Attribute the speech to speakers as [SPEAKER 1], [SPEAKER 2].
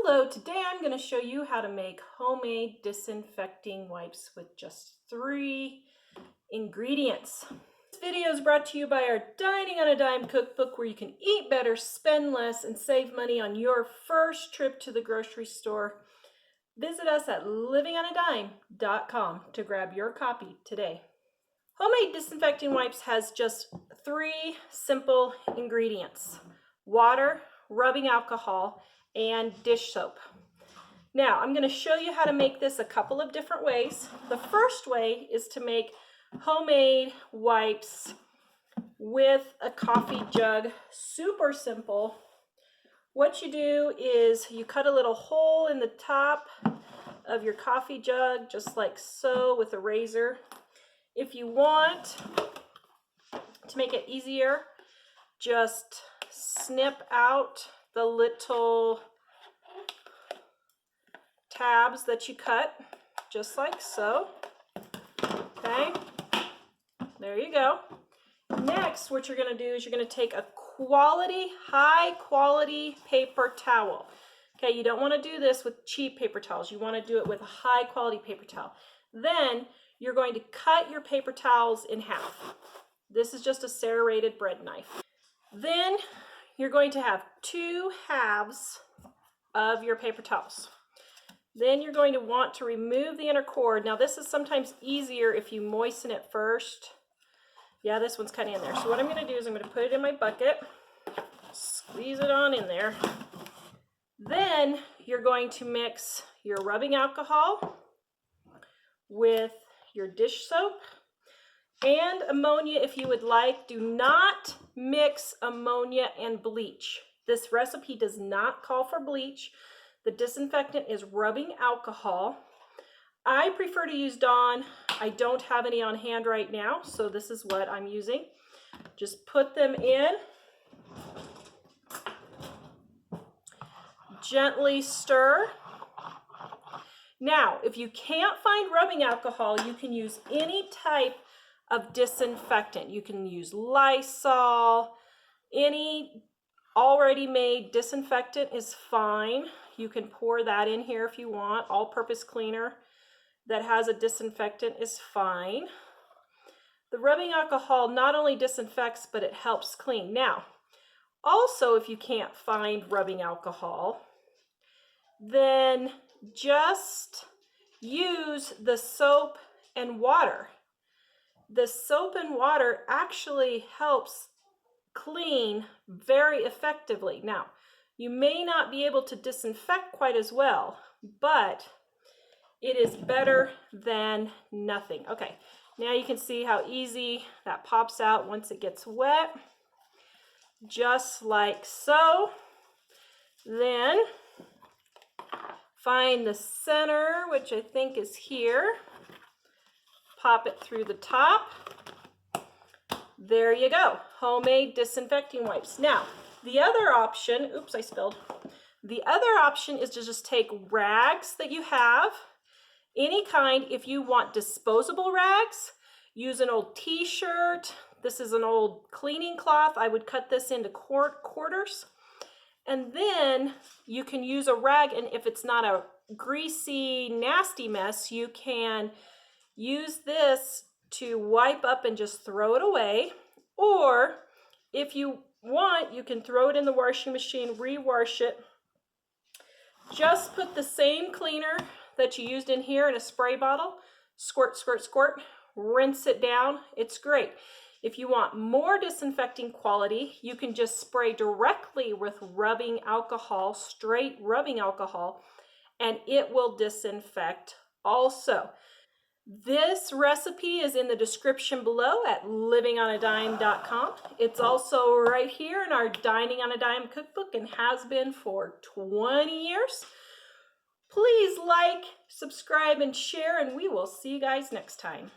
[SPEAKER 1] Hello, today I'm going to show you how to make homemade disinfecting wipes with just 3 ingredients. This video is brought to you by our Dining on a Dime cookbook, where you can eat better, spend less, and save money on your first trip to the grocery store. Visit us at livingonadime.com to grab your copy today. Homemade disinfecting wipes has just 3 simple ingredients: water, rubbing alcohol, and dish soap. Now, I'm going to show you how to make this a couple of different ways. The first way is to make homemade wipes with a coffee jug. Super simple. What you do is you cut a little hole in the top of your coffee jug, just like so, with a razor. If you want to make it easier, just snip out the little tabs that you cut, just like so. Okay, there you go. Next, what you're going to do is you're going to take a high quality paper towel. Okay, you don't want to do this with cheap paper towels. You want to do it with a high quality paper towel. Then you're going to cut your paper towels in half. This is just a serrated bread knife. Then you're going to have 2 halves of your paper towels. Then you're going to want to remove the inner cord. Now, this is sometimes easier if you moisten it first. Yeah, this one's kind of in there. So what I'm going to do is I'm going to put it in my bucket, squeeze it on in there. Then you're going to mix your rubbing alcohol with your dish soap and ammonia if you would like. Do not mix ammonia and bleach. This recipe does not call for bleach. The disinfectant is rubbing alcohol. I prefer to use Dawn. I don't have any on hand right now, so this is what I'm using. Just put them in. Gently stir. Now, if you can't find rubbing alcohol, you can use any type of disinfectant. You can use Lysol. Any already made disinfectant is fine. You can pour that in here if you want. All-purpose cleaner that has a disinfectant is fine. The rubbing alcohol not only disinfects, but it helps clean. Now, also, if you can't find rubbing alcohol, then just use the soap and water. The soap and water actually helps clean very effectively. Now, you may not be able to disinfect quite as well, but it is better than nothing. Okay, now you can see how easy that pops out once it gets wet, just like so. Then find the center, which I think is here. Pop it through the top. There you go, homemade disinfecting wipes. Now, the other option, oops, I spilled. The other option is to just take rags that you have, any kind. If you want disposable rags, use an old t-shirt. This is an old cleaning cloth. I would cut this into quarters. And then you can use a rag, and if it's not a greasy, nasty mess, you can use this to wipe up and just throw it away. Or if you want, you can throw it in the washing machine, rewash it. Just put the same cleaner that you used in here in a spray bottle, squirt, squirt, squirt, rinse it down. It's great. If you want more disinfecting quality, you can just spray directly with rubbing alcohol, straight rubbing alcohol, and it will disinfect also. This recipe is in the description below at livingonadime.com. It's also right here in our Dining on a Dime cookbook and has been for 20 years. Please like, subscribe, and share, and we will see you guys next time.